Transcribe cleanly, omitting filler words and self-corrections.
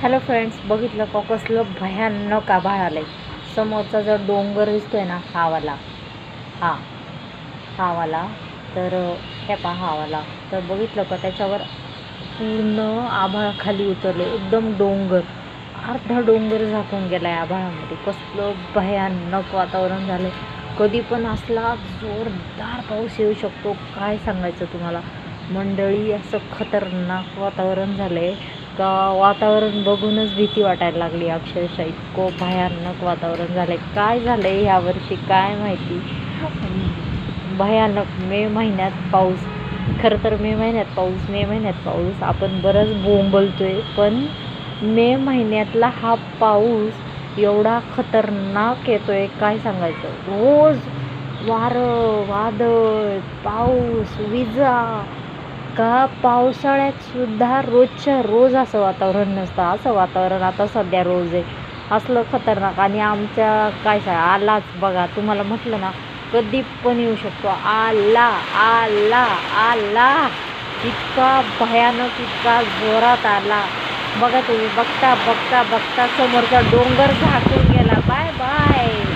Hello friends, बघितलं का कसलं भयानक आभाळ आलं आहे. समोरचा जो डोंगर दिसतोय ना, हावाला तर हे हावाला तर बघितलं का त्याच्यावर पूर्ण आभाळ खाली उतरले. एकदम डोंगर, अर्धा डोंगर झाकून गेला आहे आभाळामध्ये. कसलं भयानक वातावरण झालं. कधी पण असला जोरदार पाऊस येऊ शकतो, काय सांगायचं तुम्हाला मंडळी. असं खतरनाक वातावरण झालं आहे का वातावरण बघूनच भीती वाटायला लागली. अक्षरशः इतकं भयानक वातावरण झालं आहे. काय झालं आहे ह्यावर्षी काय माहिती, भयानक. मे महिन्यात पाऊस, खरं तर मे महिन्यात पाऊस आपण बरंच बोंबलतो आहे, पण मे महिन्यातला हा पाऊस एवढा खतरनाक येतो आहे काय सांगायचं. रोज वारं, वादळ, पाऊस, विजा. का पावसाळ्यात सुद्धा रोजच्या रोज असं वातावरण नसतं. असं वातावरण आता सध्या रोज आहे, असलं खतरनाक. आणि आमच्या काय आलाच बघा, तुम्हाला म्हटलं ना कधी पण येऊ शकतो. आला आला आला इतका भयानक, इतका जोरात आला. बघा तुम्ही, बघता बघता बघता समोरचा डोंगर झाकून गेला. Bye bye.